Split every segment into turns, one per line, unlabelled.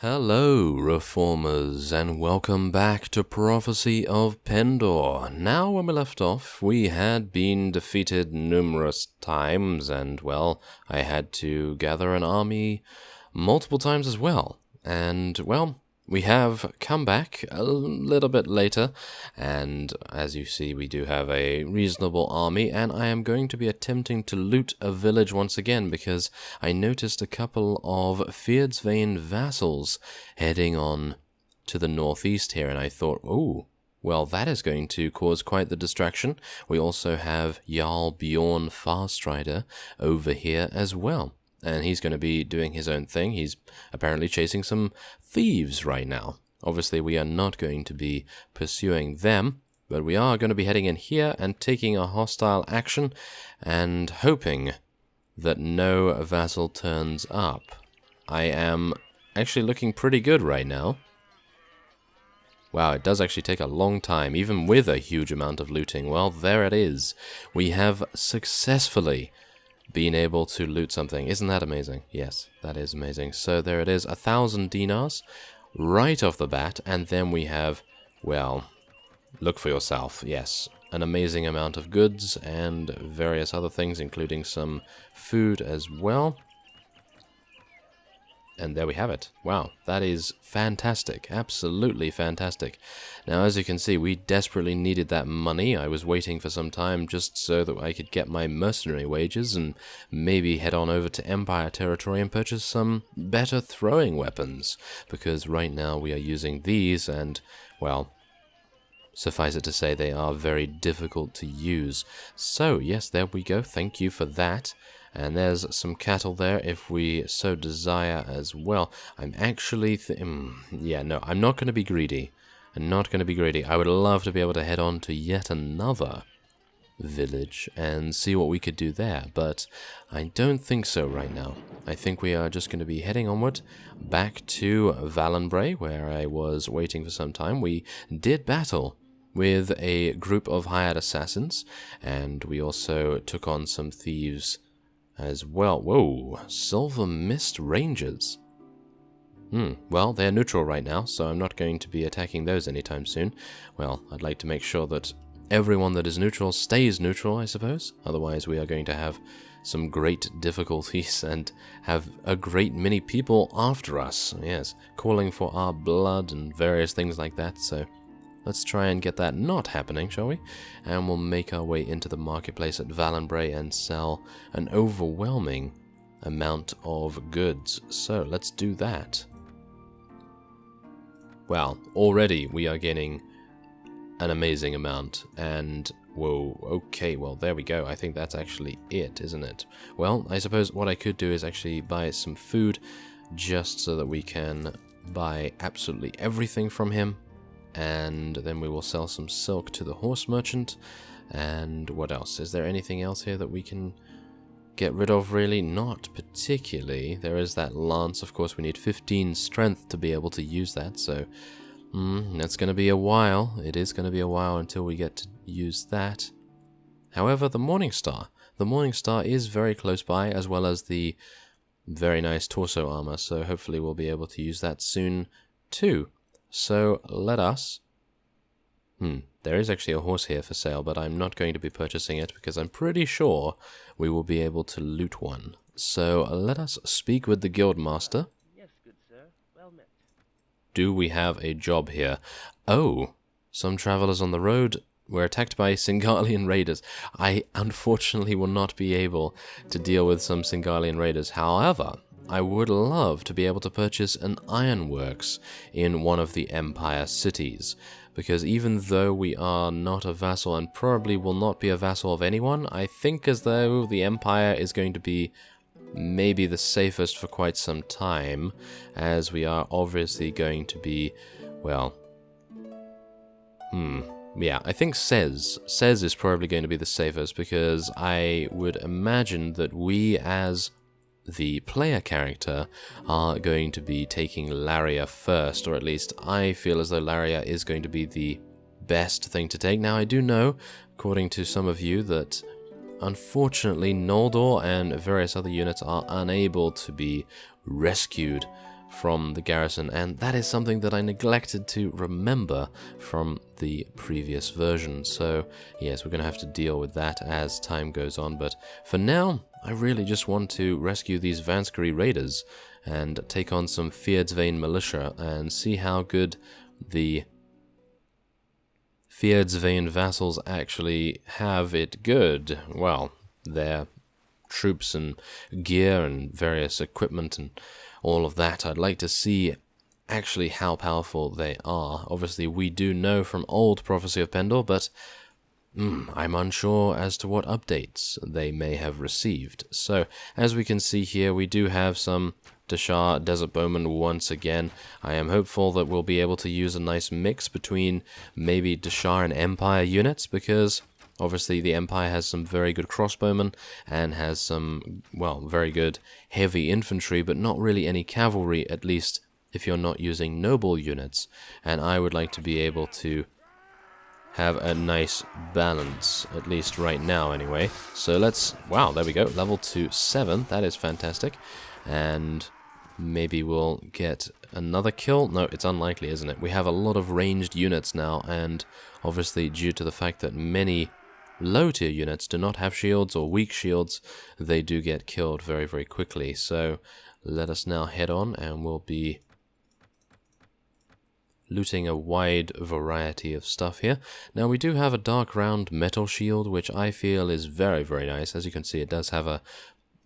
Hello, Reformers, and welcome back to Prophecy of Pendor. Now, when we left off, we had been defeated numerous times, and, well, I had to gather an army multiple times as well. And, well, we have come back a little bit later, and as you see, we do have a reasonable army, and I am going to be attempting to loot a village once again, because I noticed a couple of Feardsvain vassals heading on to the northeast here, and I thought, oh, well, that is going to cause quite the distraction. We also have Jarl Bjorn Farstrider over here as well. And he's going to be doing his own thing. He's apparently chasing some thieves right now. Obviously, we are not going to be pursuing them, but we are going to be heading in here and taking a hostile action and hoping that no vassal turns up. I am actually looking pretty good right now. Wow, it does actually take a long time, even with a huge amount of looting. Well, there it is. We have successfully being able to loot something. Isn't that amazing? Yes, that is amazing. So there it is, 1,000 dinars right off the bat, and then we have, well, look for yourself. Yes, an amazing amount of goods and various other things, including some food as well. And there we have it. Wow, that is fantastic. Absolutely fantastic. Now, as you can see, we desperately needed that money. I was waiting for some time just so that I could get my mercenary wages and maybe head on over to Empire territory and purchase some better throwing weapons. Because right now we are using these and, well, suffice it to say, they are very difficult to use. So, yes, there we go. Thank you for that. And there's some cattle there if we so desire as well. I'm actually... yeah, no, I'm not going to be greedy. I'm not going to be greedy. I would love to be able to head on to yet another village and see what we could do there. But I don't think so right now. I think we are just going to be heading onward back to Valenbray, where I was waiting for some time. We did battle with a group of hired assassins, and we also took on some thieves as well. Whoa, Silver Mist Rangers. Well, they're neutral right now, so I'm not going to be attacking those anytime soon. Well, I'd like to make sure that everyone that is neutral stays neutral, I suppose. Otherwise, we are going to have some great difficulties and have a great many people after us. Yes, calling for our blood and various things like that, so let's try and get that not happening, shall we? And we'll make our way into the marketplace at Valenbray and sell an overwhelming amount of goods. So let's do that. Well, already we are getting an amazing amount. And, whoa, okay, well, there we go. I think that's actually it, isn't it? Well, I suppose what I could do is actually buy some food just so that we can buy absolutely everything from him. And then we will sell some silk to the horse merchant. And what else? Is there anything else here that we can get rid of, really? Not particularly. There is that lance. Of course, we need 15 strength to be able to use that. So, that's going to be a while. It is going to be a while until we get to use that. However, the Morning Star. The Morning Star is very close by, as well as the very nice torso armor. So hopefully we'll be able to use that soon too. So let us... there is actually a horse here for sale, but I'm not going to be purchasing it because I'm pretty sure we will be able to loot one. So let us speak with the guildmaster.
Yes, good sir. Well met.
Do we have a job here? Oh, some travelers on the road were attacked by Singalian raiders. I unfortunately will not be able to deal with some Singalian raiders. However, I would love to be able to purchase an ironworks in one of the Empire cities, because even though we are not a vassal and probably will not be a vassal of anyone, I think as though the Empire is going to be maybe the safest for quite some time, as we are obviously going to be, well, yeah, I think Sez is probably going to be the safest, because I would imagine that we as the player character are going to be taking Laria first, or at least I feel as though Laria is going to be the best thing to take. Now, I do know, according to some of you, that unfortunately Noldor and various other units are unable to be rescued from the garrison, and that is something that I neglected to remember from the previous version. So yes, we're going to have to deal with that as time goes on, but for now, I really just want to rescue these Vanskari raiders and take on some Fjerdsvane militia and see how good the Fjerdsvane vassals actually have it good. Well, their troops and gear and various equipment and all of that. I'd like to see actually how powerful they are. Obviously, we do know from old Prophecy of Pendor, but I'm unsure as to what updates they may have received. So, as we can see here, we do have some Dashar Desert Bowmen once again. I am hopeful that we'll be able to use a nice mix between maybe Dashar and Empire units, because obviously the Empire has some very good crossbowmen and has some, well, very good heavy infantry, but not really any cavalry, at least if you're not using noble units. And I would like to be able to have a nice balance, at least right now anyway. So let's, wow, there we go, level to 7, that is fantastic. And maybe we'll get another kill. No, it's unlikely, isn't it? We have a lot of ranged units now, and obviously due to the fact that many low-tier units do not have shields or weak shields, they do get killed very, very quickly. So let us now head on, and we'll be looting a wide variety of stuff here. Now, we do have a dark round metal shield, which I feel is very, very nice. As you can see, it does have a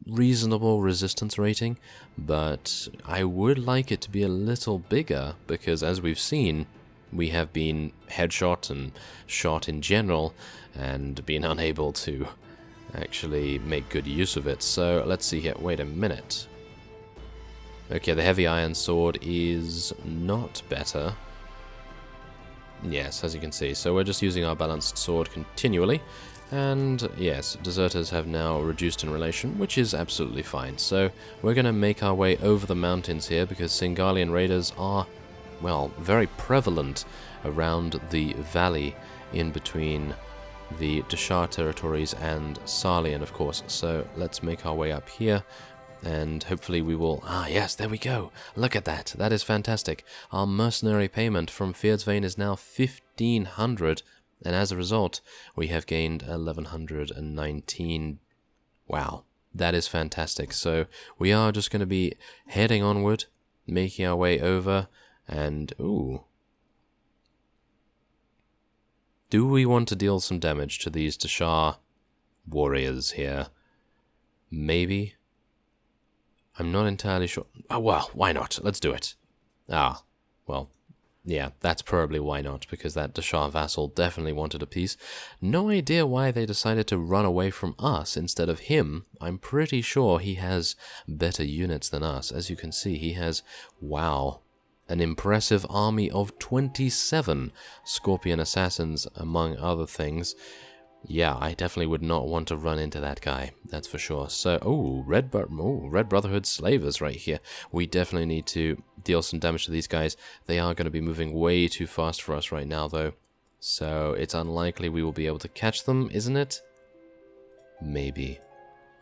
reasonable resistance rating, but I would like it to be a little bigger, because as we've seen, we have been headshot and shot in general and been unable to actually make good use of it. So let's see here. Wait a minute. Okay, the heavy iron sword is not better. Yes, as you can see. So we're just using our balanced sword continually. And yes, deserters have now reduced in relation, which is absolutely fine. So we're going to make our way over the mountains here, because Singalian raiders are, well, very prevalent around the valley in between the Dashar territories and Sarlian, of course. So let's make our way up here, and hopefully we will... Ah, yes, there we go. Look at that. That is fantastic. Our mercenary payment from Fjerdsvane is now 1,500, and as a result, we have gained 1,119. Wow, that is fantastic. So we are just going to be heading onward, making our way over, and... ooh. Do we want to deal some damage to these Dashar warriors here? Maybe. I'm not entirely sure. Oh, well, why not? Let's do it. Ah, well, yeah, that's probably why not, because that Dashar vassal definitely wanted a piece. No idea why they decided to run away from us instead of him. I'm pretty sure he has better units than us. As you can see, he has, wow, an impressive army of 27 Scorpion assassins, among other things. Yeah, I definitely would not want to run into that guy, that's for sure. So, Red Brotherhood slavers right here. We definitely need to deal some damage to these guys. They are going to be moving way too fast for us right now, though. So, it's unlikely we will be able to catch them, isn't it? Maybe.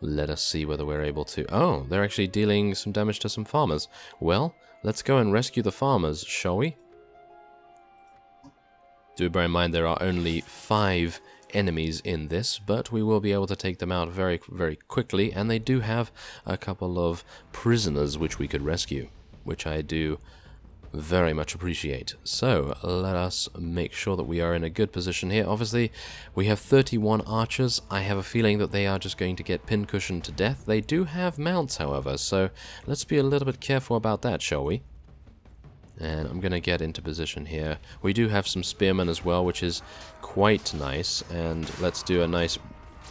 Let us see whether we're able to... Oh, they're actually dealing some damage to some farmers. Well, let's go and rescue the farmers, shall we? Do bear in mind there are only 5 enemies in this, but we will be able to take them out very, very quickly, and they do have a couple of prisoners which we could rescue, which I do very much appreciate. So let us make sure that we are in a good position here. Obviously, we have 31 archers. I have a feeling that they are just going to get pincushioned to death. They do have mounts, however, so let's be a little bit careful about that, shall we? And I'm going to get into position here. We do have some spearmen as well, which is quite nice. And let's do a nice...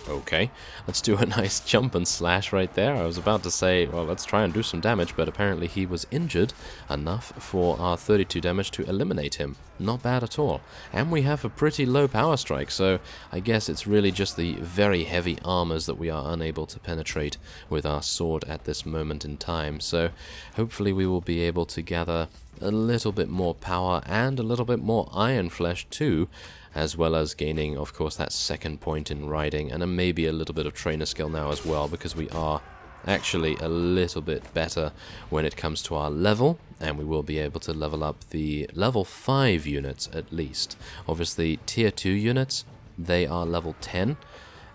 Okay, let's do a nice jump and slash right there. I was about to say, well, let's try and do some damage, but apparently he was injured enough for our 32 damage to eliminate him. Not bad at all. And we have a pretty low power strike, so I guess it's really just the very heavy armors that we are unable to penetrate with our sword at this moment in time. So hopefully we will be able to gather a little bit more power and a little bit more iron flesh too, as well as gaining, of course, that second point in riding, and maybe a little bit of trainer skill now as well, because we are actually a little bit better when it comes to our level, and we will be able to level up the level 5 units at least. Obviously, tier 2 units, they are level 10,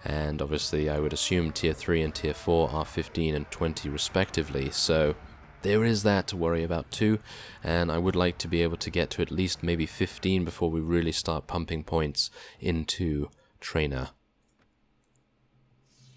and obviously I would assume tier 3 and tier 4 are 15 and 20 respectively, so there is that to worry about too, and I would like to be able to get to at least maybe 15 before we really start pumping points into trainer.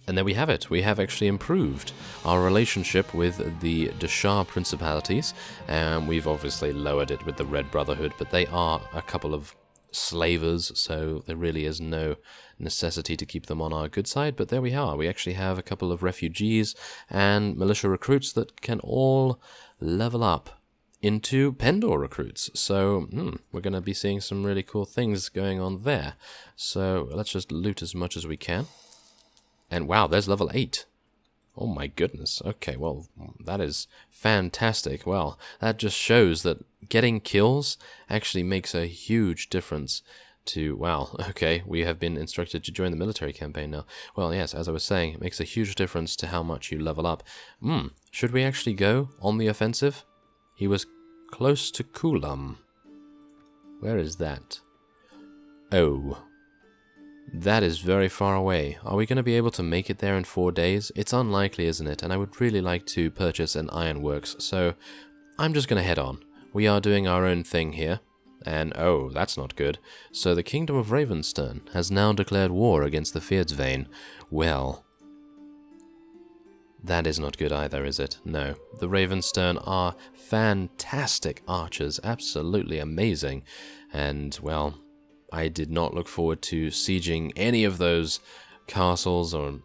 And there we have it. We have actually improved our relationship with the Deshar principalities, and we've obviously lowered it with the Red Brotherhood, but they are a couple of slavers, so there really is no necessity to keep them on our good side, but there we are. We actually have a couple of refugees and militia recruits that can all level up into Pendor recruits, so we're going to be seeing some really cool things going on there. So let's just loot as much as we can. And wow, there's level 8. Oh my goodness. Okay, well, that is fantastic. Well, that just shows that getting kills actually makes a huge difference to... Wow, okay, we have been instructed to join the military campaign now. Well, yes, as I was saying, it makes a huge difference to how much you level up. Should we actually go on the offensive? He was close to Kulam. Where is that? Oh... That is very far away. Are we going to be able to make it there in 4 days? It's unlikely, isn't it? And I would really like to purchase an ironworks, so I'm just going to head on. We are doing our own thing here. And oh, that's not good. So the Kingdom of Ravenstern has now declared war against the Fyrdsvain. Well, that is not good either, is it? No. The Ravenstern are fantastic archers, absolutely amazing. And, well... I did not look forward to sieging any of those castles or,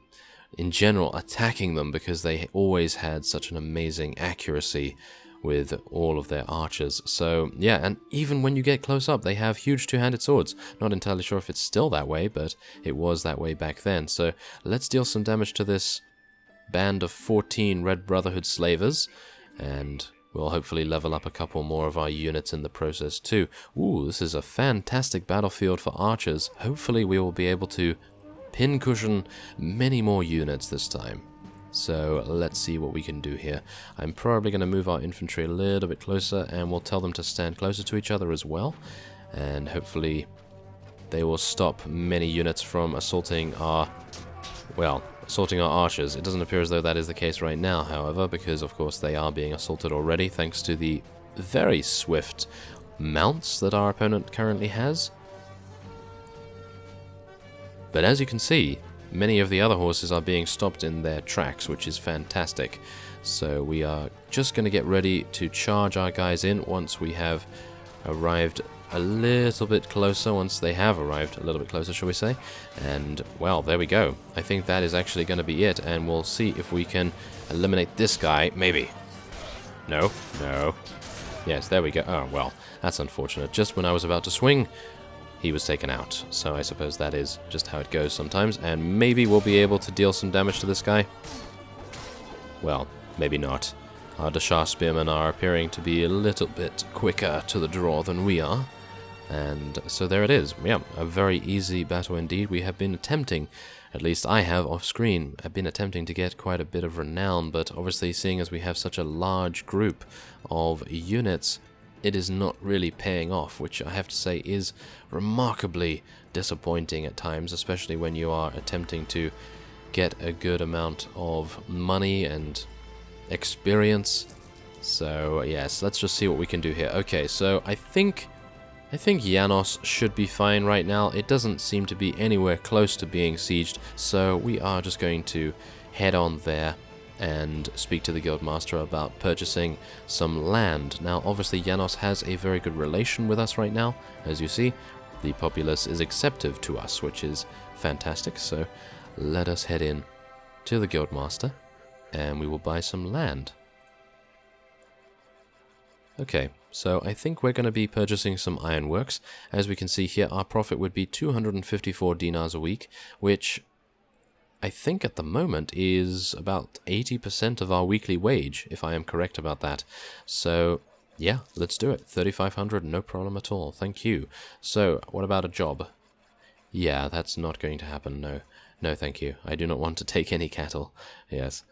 in general, attacking them because they always had such an amazing accuracy with all of their archers. So, yeah, and even when you get close up, they have huge two-handed swords. Not entirely sure if it's still that way, but it was that way back then. So, let's deal some damage to this band of 14 Red Brotherhood slavers, and... we'll hopefully level up a couple more of our units in the process too. Ooh, this is a fantastic battlefield for archers. Hopefully we will be able to pincushion many more units this time. So let's see what we can do here. I'm probably going to move our infantry a little bit closer, and we'll tell them to stand closer to each other as well. And hopefully they will stop many units from assaulting our... well... assaulting our archers. It doesn't appear as though that is the case right now, however, because of course they are being assaulted already thanks to the very swift mounts that our opponent currently has. But as you can see, many of the other horses are being stopped in their tracks, which is fantastic. So we are just going to get ready to charge our guys in once we have arrived a little bit closer, once they have arrived a little bit closer, shall we say. And, well, there we go. I think that is actually going to be it, and we'll see if we can eliminate this guy, maybe. No, no. Yes, there we go. Oh, well, that's unfortunate. Just when I was about to swing, he was taken out. So I suppose that is just how it goes sometimes, and maybe we'll be able to deal some damage to this guy. Well, maybe not. Our Deshar spearmen are appearing to be a little bit quicker to the draw than we are. And so there it is. Yeah, a very easy battle indeed. We have been attempting, at least I have off screen, I've been attempting to get quite a bit of renown, but obviously seeing as we have such a large group of units, it is not really paying off, which I have to say is remarkably disappointing at times, especially when you are attempting to get a good amount of money and experience. So yes, let's just see what we can do here. Okay, so I think Janos should be fine right now. It doesn't seem to be anywhere close to being sieged, so we are just going to head on there and speak to the Guildmaster about purchasing some land. Now, obviously, Janos has a very good relation with us right now. As you see, the populace is acceptive to us, which is fantastic. So let us head in to the Guildmaster, and we will buy some land. Okay, so I think we're going to be purchasing some ironworks. As we can see here, our profit would be 254 dinars a week, which I think at the moment is about 80% of our weekly wage, if I am correct about that. So, yeah, let's do it. 3,500, no problem at all. Thank you. So, what about a job? Yeah, that's not going to happen, no. No, thank you. I do not want to take any cattle. Yes.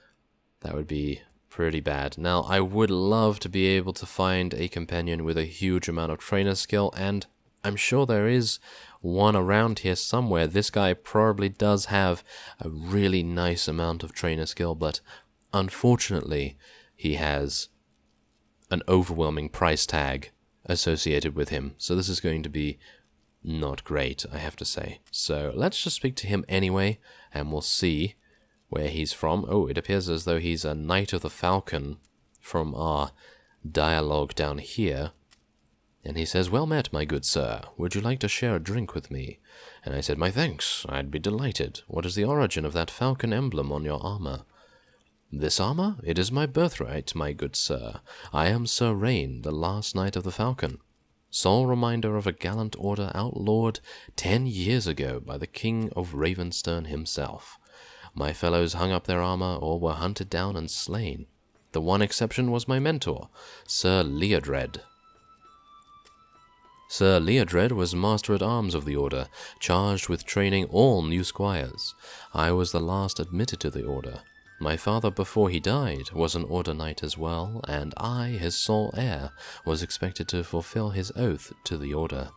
That would be pretty bad. Now, I would love to be able to find a companion with a huge amount of trainer skill, and I'm sure there is one around here somewhere. This guy probably does have a really nice amount of trainer skill, but unfortunately, he has an overwhelming price tag associated with him. So this is going to be not great, I have to say. So let's just speak to him anyway, and we'll see where he's from. Oh, it appears as though he's a Knight of the Falcon from our dialogue down here. And he says, "Well met, my good sir. Would you like to share a drink with me?" And I said, "My thanks. I'd be delighted. What is the origin of that falcon emblem on your armor?" "This armor? It is my birthright, my good sir. I am Sir Rain, the last Knight of the Falcon. Sole reminder of a gallant order outlawed 10 years ago by the King of Ravenstern himself. My fellows hung up their armor or were hunted down and slain. The one exception was my mentor, Sir Leodred. Sir Leodred was Master-at-Arms of the Order, charged with training all new squires. I was the last admitted to the Order. My father, before he died, was an Order Knight as well, and I, his sole heir, was expected to fulfill his oath to the Order.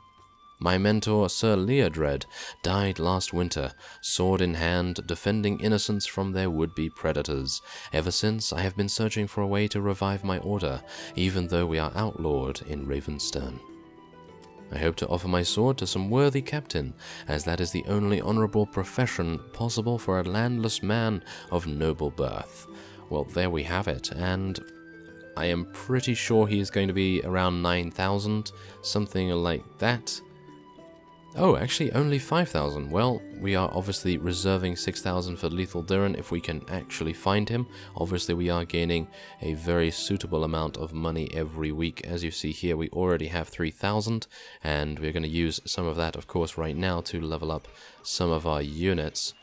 My mentor, Sir Leodred, died last winter, sword in hand, defending innocents from their would-be predators. Ever since, I have been searching for a way to revive my order, even though we are outlawed in Ravenstern. I hope to offer my sword to some worthy captain, as that is the only honorable profession possible for a landless man of noble birth." Well, there we have it, and I am pretty sure he is going to be around 9,000, something like that. Oh, actually only 5,000. Well, we are obviously reserving 6,000 for Lethal Durin if we can actually find him. Obviously we are gaining a very suitable amount of money every week. As you see here, we already have 3,000, and we're going to use some of that, of course, right now to level up some of our units.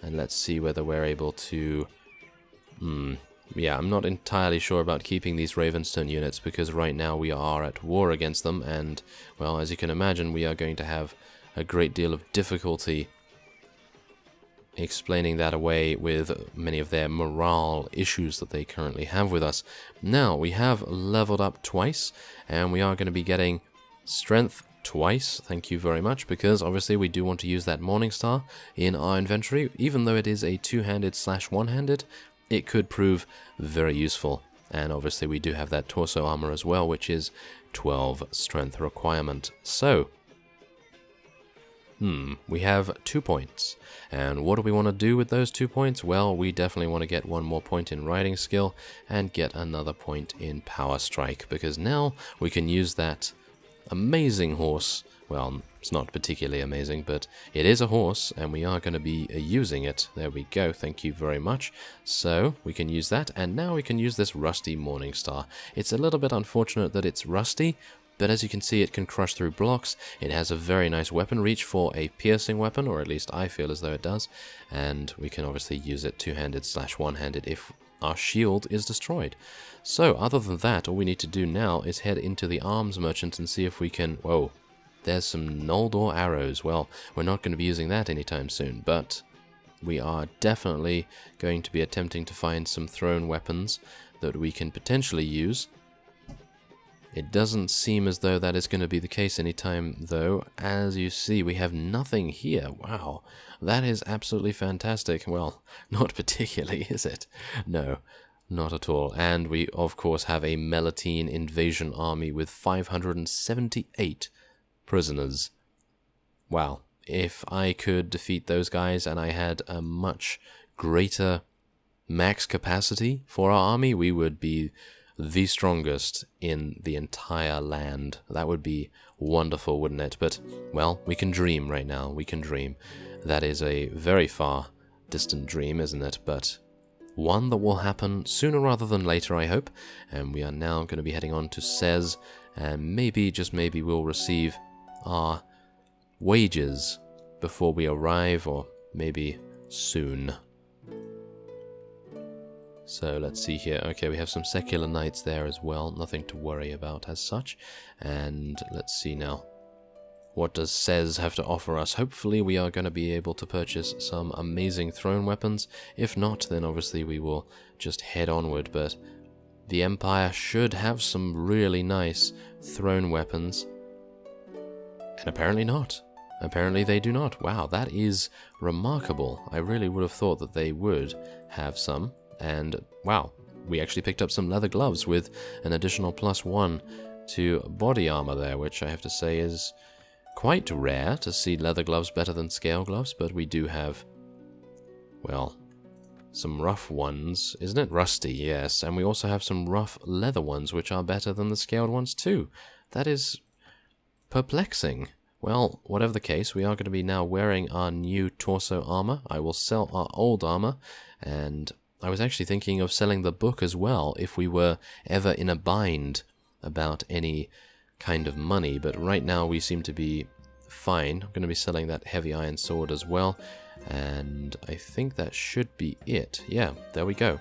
And let's see whether we're able to... Yeah, I'm not entirely sure about keeping these Ravenstern units, because right now we are at war against them, and, well, as you can imagine, we are going to have a great deal of difficulty explaining that away with many of their morale issues that they currently have with us. Now, we have leveled up twice, and we are going to be getting strength twice, thank you very much, because obviously we do want to use that Morningstar in our inventory. Even though it is a two-handed / one-handed, it could prove very useful. And obviously we do have that torso armor as well, which is 12 strength requirement. So, we have 2 points. And what do we want to do with those 2 points? Well, we definitely want to get 1 more point in riding skill and get another point in power strike, because now we can use that amazing horse. Well, it's not particularly amazing, but it is a horse, and we are going to be using it. There we go, thank you very much. So, we can use that, and now we can use this rusty Morningstar. It's a little bit unfortunate that it's rusty, but as you can see, it can crush through blocks. It has a very nice weapon reach for a piercing weapon, or at least I feel as though it does, and we can obviously use it two-handed / one-handed if our shield is destroyed. So, other than that, all we need to do now is head into the arms merchant and see if we can... Whoa. There's some Noldor arrows. Well, we're not going to be using that anytime soon, but we are definitely going to be attempting to find some thrown weapons that we can potentially use. It doesn't seem as though that is going to be the case anytime, though. As you see, we have nothing here. Wow, that is absolutely fantastic. Well, not particularly, is it? No, not at all. And we, of course, have a Melatine invasion army with 578 prisoners. Wow, if I could defeat those guys and I had a much greater max capacity for our army, we would be the strongest in the entire land. That would be wonderful, wouldn't it? But, well, we can dream right now. We can dream. That is a very far distant dream, isn't it? But one that will happen sooner rather than later, I hope. And we are now going to be heading on to Sez, and maybe, just maybe, we'll receive our wages before we arrive, or maybe soon. So let's see here. Okay, we have some secular knights there as well. Nothing to worry about as such. And let's see now. What does Sez have to offer us? Hopefully we are going to be able to purchase some amazing thrown weapons. If not, then obviously we will just head onward, but the Empire should have some really nice thrown weapons. And apparently not. Apparently they do not. Wow, that is remarkable. I really would have thought that they would have some. And wow, we actually picked up some leather gloves with an additional +1 to body armor there, which I have to say is quite rare to see leather gloves better than scale gloves, but we do have, well, some rough ones. Isn't it rusty? Yes, and we also have some rough leather ones, which are better than the scaled ones too. That is perplexing. Well, whatever the case, we are going to be now wearing our new torso armor. I will sell our old armor, and I was actually thinking of selling the book as well if we were ever in a bind about any kind of money, but right now we seem to be fine. I'm going to be selling that heavy iron sword as well, and I think that should be it. Yeah, there we go.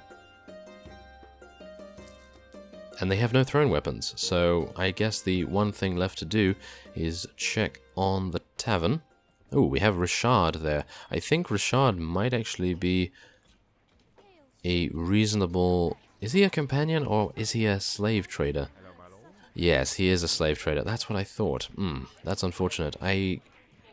And they have no thrown weapons, so I guess the one thing left to do is check on the tavern. Oh, we have Richard there. I think Richard might actually be a reasonable... Is he a companion or is he a slave trader? Yes, he is a slave trader. That's what I thought. That's unfortunate. I,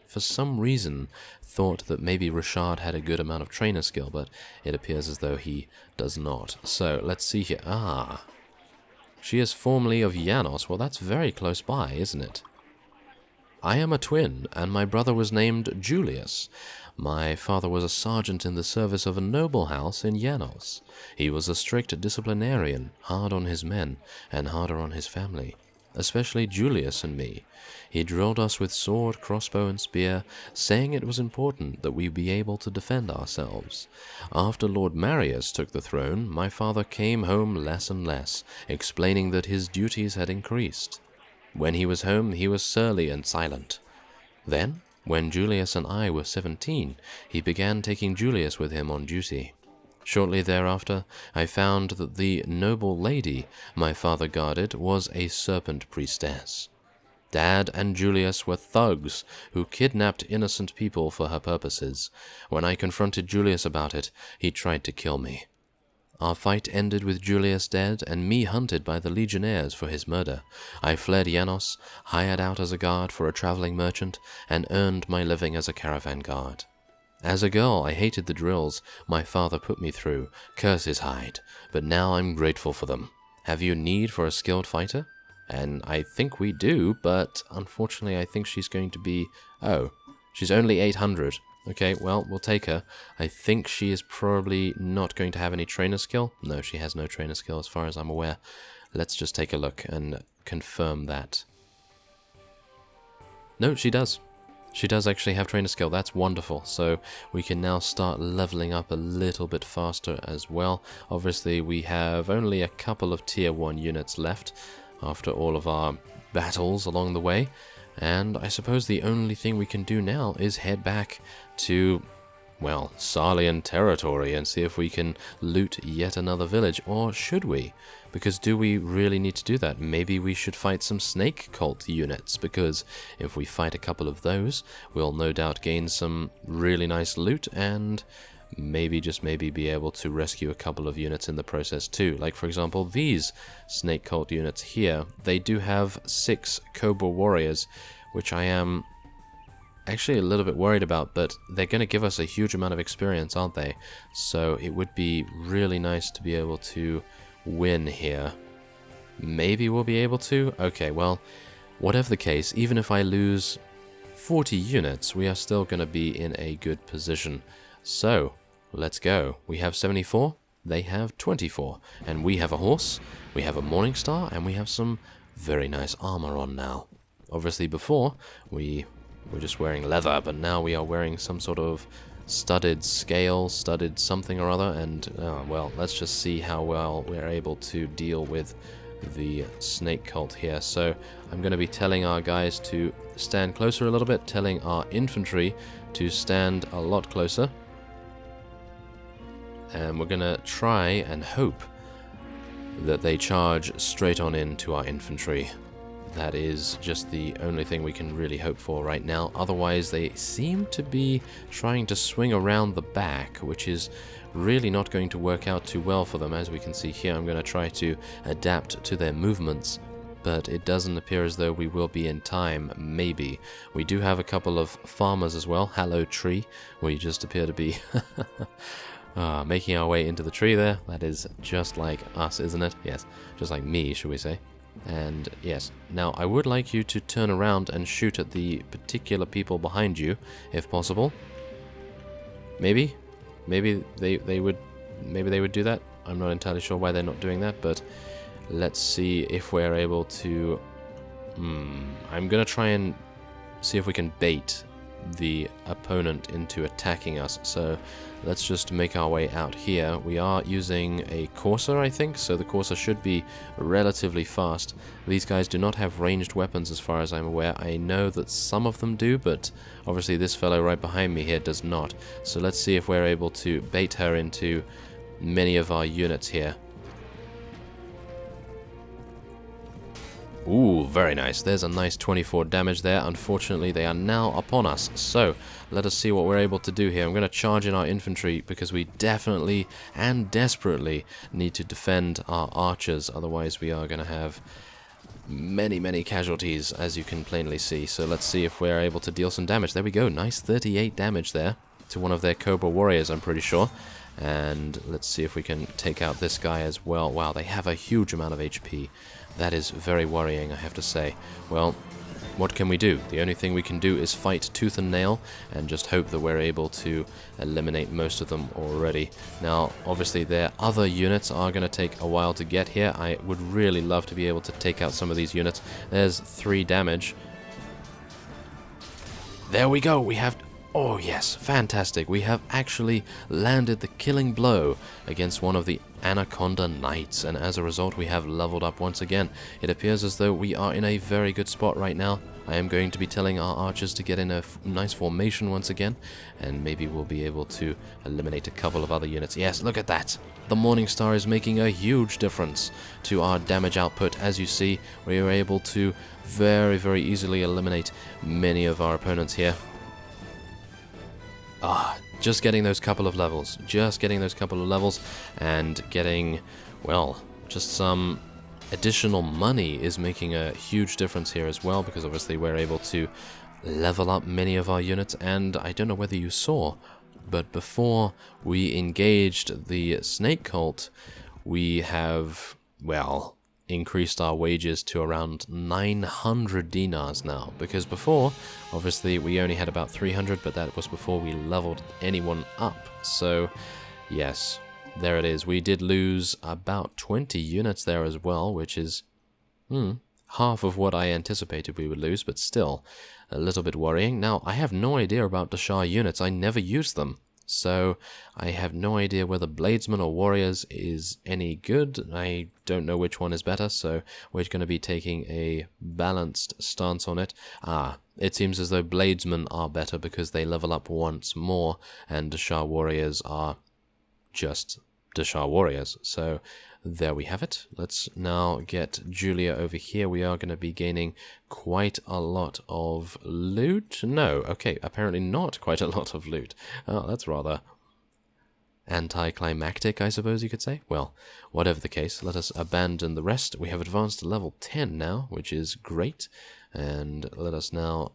for some reason, thought that maybe Richard had a good amount of trainer skill, but it appears as though he does not. So, let's see here. Ah, she is formerly of Janos. Well, that's very close by, isn't it? I am a twin, and my brother was named Julius. My father was a sergeant in the service of a noble house in Janos. He was a strict disciplinarian, hard on his men, and harder on his family, especially Julius and me. He drilled us with sword, crossbow, and spear, saying it was important that we be able to defend ourselves. After Lord Marius took the throne, my father came home less and less, explaining that his duties had increased. When he was home, he was surly and silent. Then, when Julius and I were 17, he began taking Julius with him on duty. Shortly thereafter, I found that the noble lady my father guarded was a serpent priestess. Dad and Julius were thugs who kidnapped innocent people for her purposes. When I confronted Julius about it, he tried to kill me. Our fight ended with Julius dead and me hunted by the legionnaires for his murder. I fled Janos, hired out as a guard for a traveling merchant, and earned my living as a caravan guard. As a girl, I hated the drills my father put me through, curse his hide, but now I'm grateful for them. Have you need for a skilled fighter? And I think we do, but unfortunately I think she's going to be... Oh, she's only 800. Okay, well, we'll take her. I think she is probably not going to have any trainer skill. No, she has no trainer skill as far as I'm aware. Let's just take a look and confirm that. No, she does. She does actually have trainer skill. That's wonderful. So we can now start leveling up a little bit faster as well. Obviously, we have only a couple of tier 1 units left after all of our battles along the way. And I suppose the only thing we can do now is head back to, well, Sarlian territory and see if we can loot yet another village. Or should we? Because do we really need to do that? Maybe we should fight some snake cult units, because if we fight a couple of those, we'll no doubt gain some really nice loot and maybe, just maybe, be able to rescue a couple of units in the process too. Like, for example, these snake cult units here, they do have 6 Cobra warriors, which I am actually a little bit worried about, but they're going to give us a huge amount of experience, aren't they? So it would be really nice to be able to win here. Maybe we'll be able to? Okay, well, whatever the case, even if I lose 40 units, we are still going to be in a good position. So, let's go. We have 74, they have 24, and we have a horse, we have a morning star, and we have some very nice armor on now. Obviously before, we were just wearing leather, but now we are wearing some sort of studded scale, studded something or other, and, well, let's just see how well we're able to deal with the snake cult here. So, I'm going to be telling our guys to stand closer a little bit, telling our infantry to stand a lot closer. And we're going to try and hope that they charge straight on into our infantry. that is just the only thing we can really hope for right now. Otherwise, they seem to be trying to swing around the back, which is really not going to work out too well for them. As we can see here, I'm going to try to adapt to their movements, but it doesn't appear as though we will be in time. Maybe. We do have a couple of farmers as well. Hello, tree. We just appear to be making our way into the tree there. That is just like us, isn't it? Yes, just like me, should we say. And yes, now I would like you to turn around and shoot at the particular people behind you, if possible. Maybe they would do that. I'm not entirely sure why they're not doing that, but let's see if we're able to... I'm gonna try and see if we can bait the opponent into attacking us. So let's just make our way out here. We are using a courser, I think, so the courser should be relatively fast. These guys do not have ranged weapons as far as I'm aware. I know that some of them do, but obviously this fellow right behind me here does not. So let's see if we're able to bait her into many of our units here. Ooh, very nice. There's a nice 24 damage there. Unfortunately, they are now upon us. So, let us see what we're able to do here. I'm going to charge in our infantry because we definitely and desperately need to defend our archers. Otherwise, we are going to have many casualties, as you can plainly see. So, let's see if we're able to deal some damage. There we go. Nice 38 damage there to one of their Cobra warriors, I'm pretty sure. And let's see if we can take out this guy as well. Wow, they have a huge amount of HP. That is very worrying, I have to say. Well, what can we do? The only thing we can do is fight tooth and nail and just hope that we're able to eliminate most of them already. Now, obviously, their other units are going to take a while to get here. I would really love to be able to take out some of these units. There's 3 damage. There we go. We have... Oh yes, fantastic. We have actually landed the killing blow against one of the Anaconda Knights, and as a result we have leveled up once again. It appears as though we are in a very good spot right now. I am going to be telling our archers to get in a nice formation once again, and maybe we'll be able to eliminate a couple of other units. Yes, look at that. The Morning Star is making a huge difference to our damage output. As you see, we are able to very easily eliminate many of our opponents here. Just getting those couple of levels. And getting, well, just some additional money is making a huge difference here as well, because obviously we're able to level up many of our units. And I don't know whether you saw, but before we engaged the snake cult, we have, well, increased our wages to around 900 dinars now, because before obviously we only had about 300, but that was before we leveled anyone up. So yes, there it is. We did lose about 20 units there as well, which is half of what I anticipated we would lose, but still a little bit worrying. Now, I have no idea about the Shah units. I never used them. So, I have no idea whether Bladesman or Warriors is any good. I don't know which one is better, so we're going to be taking a balanced stance on it. It seems as though Bladesmen are better because they level up once more, and Dashar Warriors are just Dashar Warriors. So, there we have it. Let's now get Julia over here. We are going to be gaining quite a lot of loot. No, okay, apparently not quite a lot of loot. Oh, that's rather anticlimactic, I suppose you could say. Well, whatever the case, let us abandon the rest. We have advanced to level 10 now, which is great. And let us now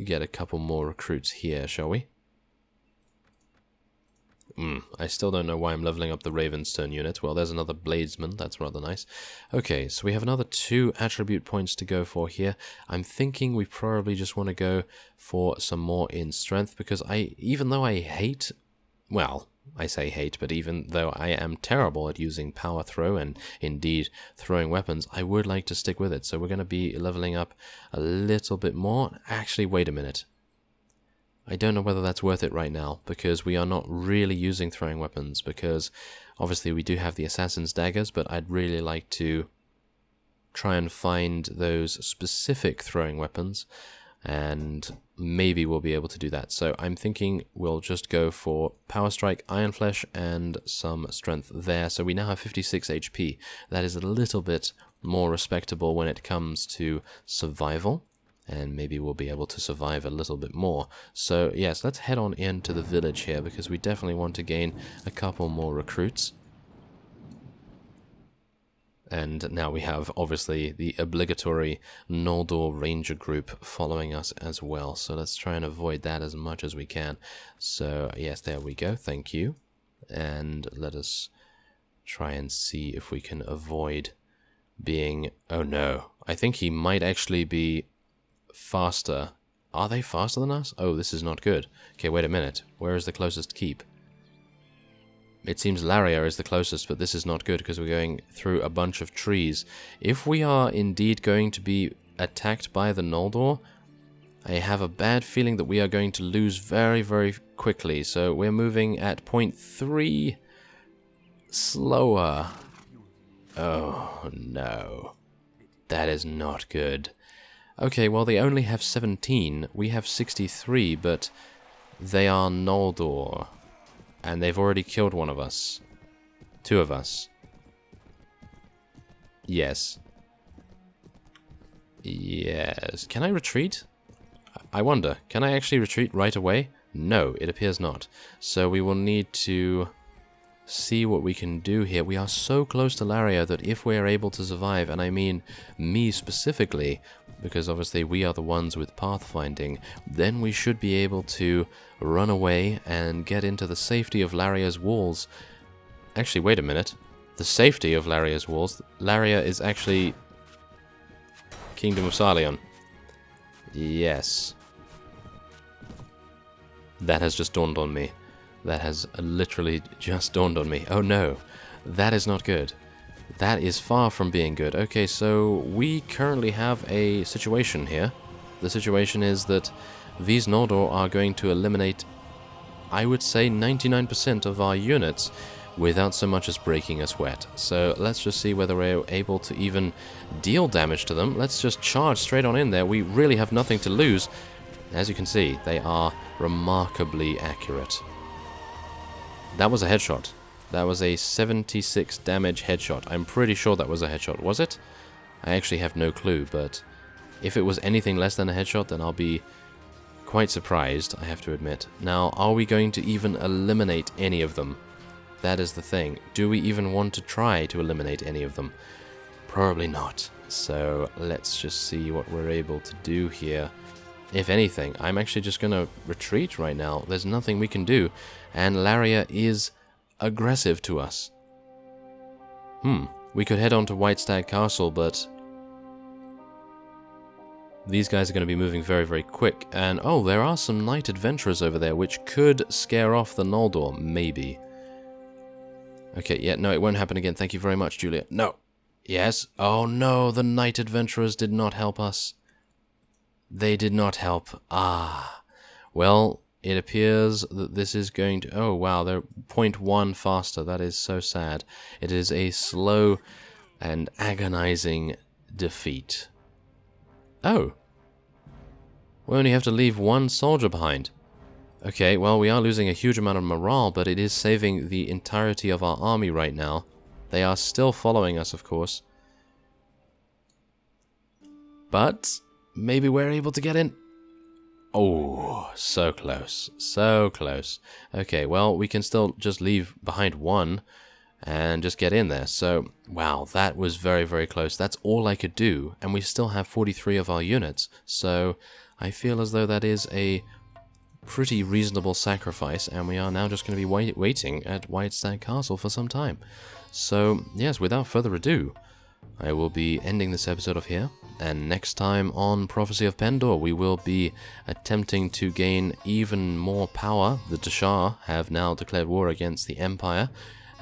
get a couple more recruits here, shall we? I still don't know why I'm leveling up the Ravenstone unit. Well, there's another Bladesman. That's rather nice. Okay, so we have another 2 attribute points to go for here. I'm thinking we probably just want to go for some more in strength, because even though I hate, well, I say hate, but even though I am terrible at using power throw and indeed throwing weapons, I would like to stick with it. So we're going to be leveling up a little bit more. Actually, wait a minute. I don't know whether that's worth it right now, because we are not really using throwing weapons, because obviously we do have the Assassin's Daggers, but I'd really like to try and find those specific throwing weapons. and maybe we'll be able to do that. So I'm thinking we'll just go for Power Strike, Iron Flesh, and some Strength there. So we now have 56 HP. That is a little bit more respectable when it comes to survival, and maybe we'll be able to survive a little bit more. So yes, let's head on into the village here, because we definitely want to gain a couple more recruits. And now we have, obviously, the obligatory Noldor Ranger group following us as well. So let's try and avoid that as much as we can. So, yes, there we go. Thank you. And let us try and see if we can avoid being... Oh, no. I think he might actually be faster. Are they faster than us? Oh, this is not good. Okay, wait a minute. Where is the closest keep? It seems Laria is the closest, but this is not good because we're going through a bunch of trees. If we are indeed going to be attacked by the Noldor, I have a bad feeling that we are going to lose very, very quickly. So we're moving at 0.3 slower. Oh, no. That is not good. Okay, well, they only have 17. We have 63, but they are Noldor. And they've already killed one of us. 2 of us. Yes. Yes. Can I retreat? I wonder. Can I actually retreat right away? No, it appears not. So we will need to see what we can do here. We are so close to Laria that if we are able to survive, and I mean me specifically, because obviously we are the ones with pathfinding, then we should be able to run away and get into the safety of Laria's walls. Actually, wait a minute. The safety of Laria's walls? Laria is actually Kingdom of Sarleon. Yes. That has just dawned on me. That has literally just dawned on me. Oh no, that is not good. That is far from being good. Okay, so we currently have a situation here. The situation is that these Noldor are going to eliminate, I would say, 99% of our units without so much as breaking a sweat. So let's just see whether we're able to even deal damage to them. Let's just charge straight on in there. We really have nothing to lose. As you can see, they are remarkably accurate. That was a headshot. That was a 76 damage headshot. I'm pretty sure that was a headshot. Was it? I actually have no clue, but if it was anything less than a headshot, then I'll be quite surprised, I have to admit. Now, are we going to even eliminate any of them? That is the thing. Do we even want to try to eliminate any of them? Probably not. So let's just see what we're able to do here. If anything, I'm actually just going to retreat right now. There's nothing we can do. And Laria is aggressive to us. We could head on to White Stag Castle, but these guys are going to be moving very, very quick. And, oh, there are some knight adventurers over there, which could scare off the Noldor, maybe. Okay, yeah, no, it won't happen again. Thank you very much, Julia. No. Yes. Oh, no, the knight adventurers did not help us. They did not help. Ah. Well, it appears that this is going to... Oh, wow, they're 0.1 faster. That is so sad. It is a slow and agonizing defeat. Oh. We only have to leave one soldier behind. Okay, well, we are losing a huge amount of morale, but it is saving the entirety of our army right now. They are still following us, of course. But maybe we're able to get in. Oh, so close. So close. Okay, well, we can still just leave behind one and just get in there. So, wow, that was very, very close. That's all I could do, and we still have 43 of our units. So, I feel as though that is a pretty reasonable sacrifice, and we are now just going to be waiting at White Stag Castle for some time. So, yes, without further ado, I will be ending this episode off here, and next time on Prophecy of Pendor, we will be attempting to gain even more power. The Dashar have now declared war against the Empire,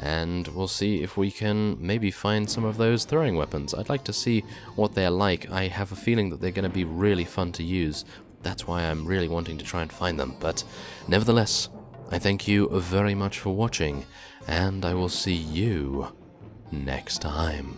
and we'll see if we can maybe find some of those throwing weapons. I'd like to see what they're like. I have a feeling that they're going to be really fun to use. That's why I'm really wanting to try and find them. But nevertheless, I thank you very much for watching, and I will see you next time.